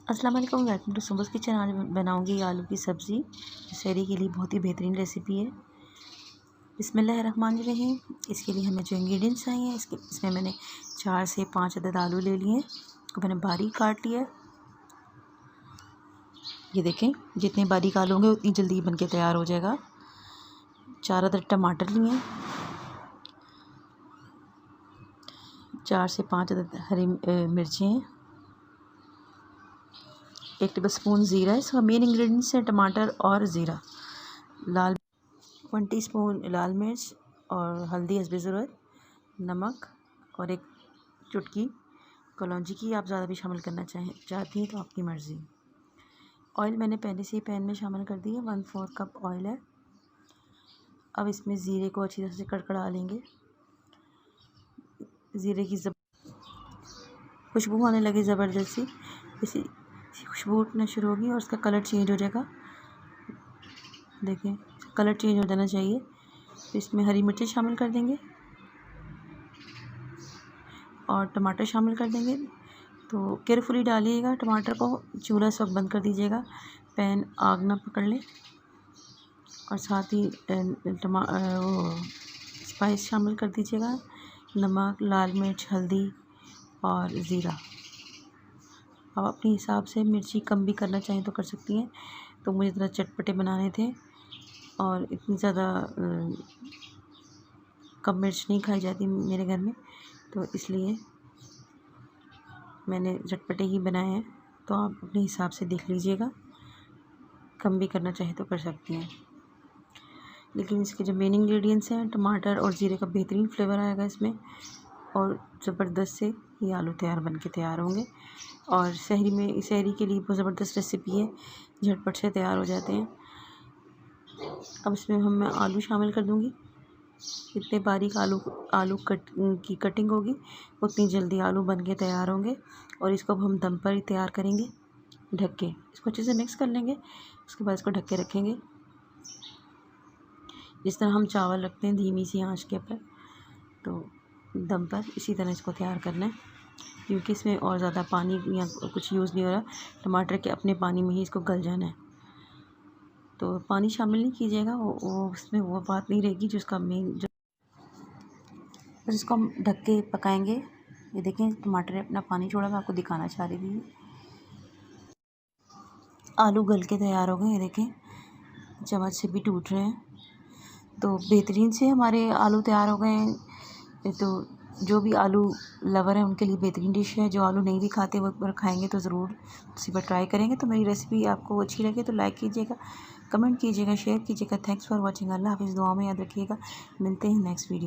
अस्सलाम वालेकुम, welcome to सुम्बुस kitchen. आज बनाऊंगी आलू की सब्ज़ी, जो शहरी के लिए बहुत ही बेहतरीन रेसिपी है। बिस्मिल्लाहिर्रहमानिर्रहीम। इसके लिए हमें जो इंग्रेडिएंट्स चाहिए, इसमें मैंने 4 से 5 अदद आलू ले लिए हैं, तो मैंने बारीक काट लिया है। ये देखें, जितने बारीक आलू होंगे उतनी जल्दी बन के तैयार हो जाएगा। 4 अदद टमाटर लिए हैं, 4 से 5 अदद हरी मिर्चें हैं, 1 टेबलस्पून ज़ीरा है। इसका मेन इंग्रेडिएंट्स है टमाटर और ज़ीरा। 1 टीस्पून लाल मिर्च और हल्दी हस्बे ज़रूरत, नमक और 1 चुटकी कलौंजी की। आप ज़्यादा भी शामिल करना चाहती हैं तो आपकी मर्ज़ी। ऑयल मैंने पहले से ही पैन में शामिल कर दी है, 1/4 कप ऑयल है। अब इसमें ज़ीरे को अच्छी तरह से कड़कड़ा लेंगे। ज़ीरे की खुशबू आने लगी ज़बरदस्त सी, इसी खुशबू उठना शुरू होगी और उसका कलर चेंज हो जाएगा। देखें, कलर चेंज हो जाना चाहिए। तो इसमें हरी मिर्ची शामिल कर देंगे और टमाटर शामिल कर देंगे। तो केयरफुली डालिएगा टमाटर को, चूल्हा इस वक्त बंद कर दीजिएगा, पैन आग ना पकड़ ले। और साथ ही स्पाइस शामिल कर दीजिएगा, नमक, लाल मिर्च, हल्दी और ज़ीरा। आप अपने हिसाब से मिर्ची कम भी करना चाहें तो कर सकती हैं। तो मुझे ज़रा चटपटे बनाने थे और इतनी ज़्यादा कम मिर्च नहीं खाई जाती मेरे घर में, तो इसलिए मैंने चटपटे ही बनाए हैं। तो आप अपने हिसाब से देख लीजिएगा, कम भी करना चाहे तो कर सकती हैं। लेकिन इसके जो मेन इंग्रेडिएंट्स हैं, टमाटर और ज़ीरे का बेहतरीन फ्लेवर आएगा इसमें, और ज़बरदस्त से ये आलू बन के तैयार होंगे। और शहरी के लिए बहुत ज़बरदस्त रेसिपी है, झटपट से तैयार हो जाते हैं। अब इसमें मैं आलू शामिल कर दूंगी। जितने बारीक आलू की कटिंग होगी उतनी जल्दी आलू बन के तैयार होंगे। और इसको अब हम दम पर ही तैयार करेंगे, ढक के। इसको अच्छे से मिक्स कर लेंगे, उसके बाद इसको ढक के रखेंगे। जिस तरह हम चावल रखते हैं धीमी सी आंच के ऊपर, तो दम पर इसी तरह इसको तैयार करना है, क्योंकि इसमें और ज़्यादा पानी या कुछ यूज़ नहीं हो रहा। टमाटर के अपने पानी में ही इसको गल जाना है, तो पानी शामिल नहीं कीजिएगा। वो उसमें वो बात नहीं रहेगी जो उसका मेन जो। बस इसको हम ढक के पकाएंगे। ये देखें, टमाटर ने अपना पानी छोड़ा, मैं आपको दिखाना चाह रही थी। आलू गल के तैयार हो गए, ये देखें, चम्मच से भी टूट रहे हैं। तो बेहतरीन से हमारे आलू तैयार हो गए हैं। तो जो भी आलू लवर है उनके लिए बेहतरीन डिश है। जो आलू नहीं भी खाते वो एक बार खाएंगे तो ज़रूर उसी पर ट्राई करेंगे। तो मेरी रेसिपी आपको अच्छी लगे तो लाइक कीजिएगा, कमेंट कीजिएगा, शेयर कीजिएगा। Thanks for watching. अल्लाह हाफ़िज़। दुआ में याद रखिएगा। मिलते हैं नेक्स्ट वीडियो।